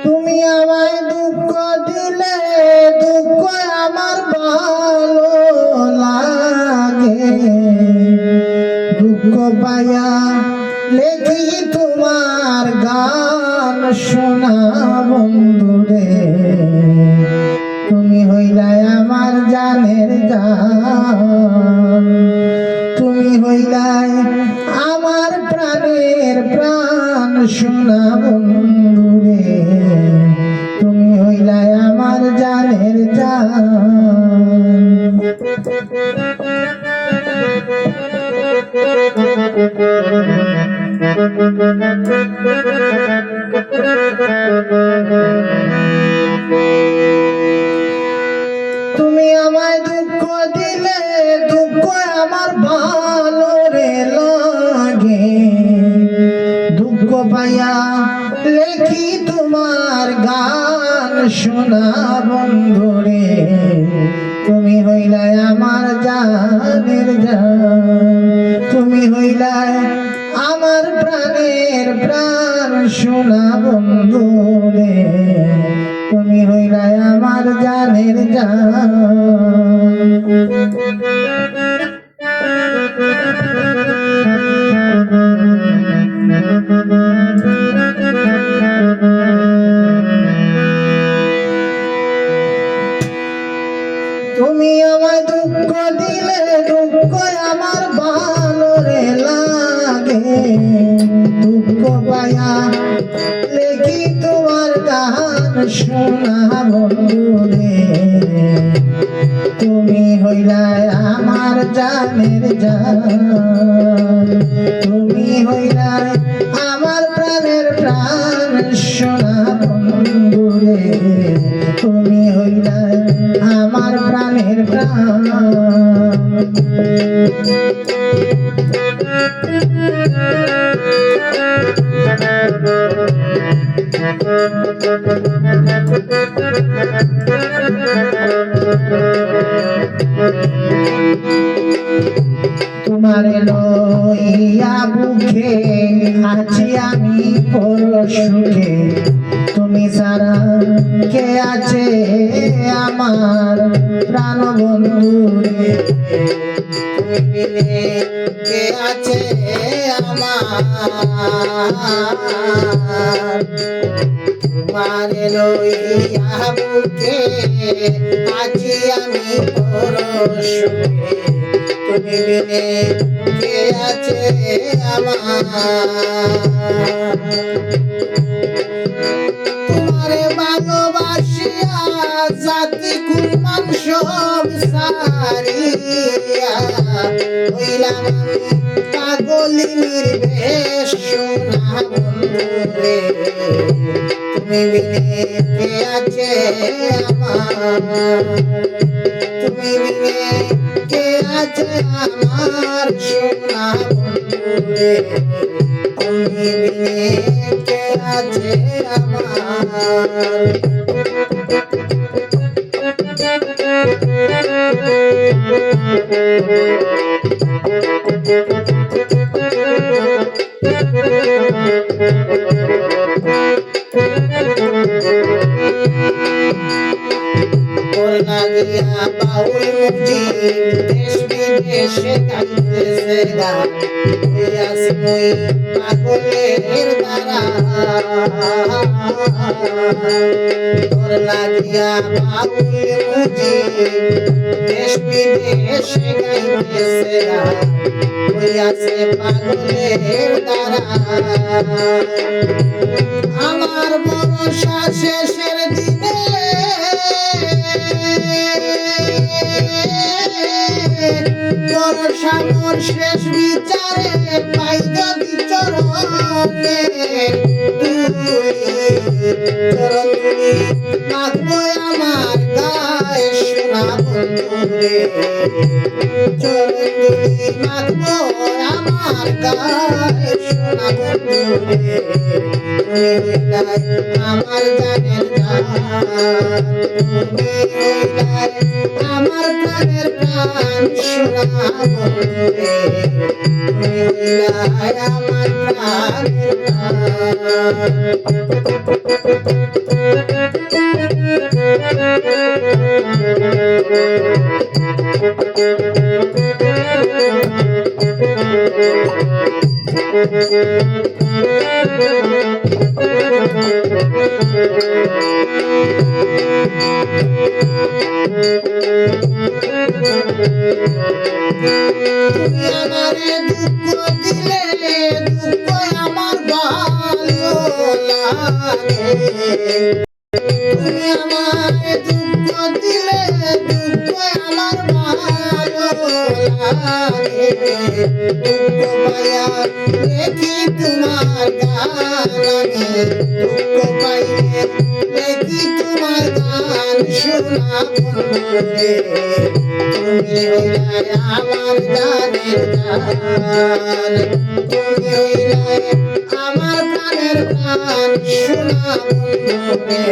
তুমি আমায় দুঃখ দিলে দুঃখ আমার ভালো লাগে, দুঃখ পাইয়া লেখি তোমার গান শোনা বন্ধুরে। তুমি হইলাই আমার জানের জান, তুমি হইলাই আমার প্রাণের প্রাণ শোনা বন্ধুরে। তুমি হইলাই আমার জানের জান। তুমি আমায় দুঃখ দিলে দুঃখ আমার ভালো রে লাগে, দুঃখ পাইয়া লেখি তোমার গান শোনা বন্ধুরে। তুমি হইলাই আমার জানের জান, তুমি হইলাই আমার প্রাণের প্রাণ শোনা বন্ধুরে। তুমি হইলাই আমার জানের জান। তুমি আমায় দুঃখ দিলে দুঃখ আমার ভালো রে লাগে, দুঃখ পাইয়া লেখি তোমার গান শোনা বন্ধুরে। তুমি হইলাই আমার জানের জান, তুমি হইলাই আমার প্রাণের প্রাণ শোনা বন্ধুরে। তুমি হইলাই আমার প্রাণের প্রাণ। তোমারে লইয়া বুকে আছি আমি বড় সুখে, তুমি ছাড়া কে আছে আমার প্রাণ বন্ধুরে। তুমি বিনে কে আছে আমার, তোমারে লইয়া বুকে আছি আমি বড় সুখে, তুমি বিনে কে আছে আমার। তোমারে ভালোবাসিয়া জাতি কুরবান সব সারিয়া হইলাম আমি পাগলিনীর বেশ শোনা বন্ধুরে। তুমি বিনে কে আছে আমার, তুমি বিনে কে আছে আমার শোনা বন্ধুরে। তুমি বিনে কে আছে আমার। লাগিয়া বাউল মুজিব দেশ বিদেশে গাইতেছে গান, হইয়াছি মুই পাগলের দ্বারা। তোর লাগিয়া বাউল মুজিব দেশ বিদেশে গাইতেছে গান, হইয়াছে পাগলের দ্বারা। আমার ভরসা শেষের দিনে ভরসা মোর শেষ বিচারে পাই যদি চরণে চরণ তুলি মাখবো আমার গায়ে সোনা বন্ধুরে। চরণ তুলি মাখবো আমার গায়ে সোনা বন্ধুরে। আমার জানের জান, তুমি আমার প্রাণের প্রাণ সোনা বন্ধুরে তুমি হইলাই আমার প্রাণের তুমি আমারে দুঃখ দিলে দুঃখ আমার ভালো লাগে তুমি আমারে দুঃখ দিলে দুঃখ আমার ভালো লাগে দুঃখ পাইয়া দেখি তোমার গান আমি দুঃখ পাইলে দেখি তোমার গান শোনা বন্ধুরে তুমি হইলাই আমার গানের গান তুমি হইলাই আমার প্রাণের প্রাণ সোনা বন্ধুরে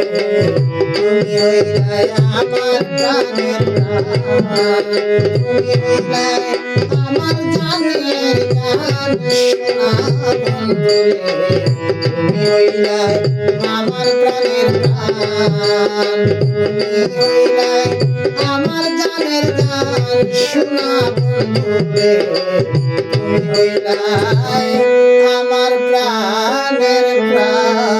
তুমি হইলাই আমার প্রাণের প্রাণ তুমি হইলাই আমার গানের গান সোনা বন্ধুরে তুমি হইলাই আমার প্রাণের প্রাণ তুমি হইলাই আমার গানের গান সোনা বন্ধুরে তুমি হইলাই আমার প্রাণের প্রাণ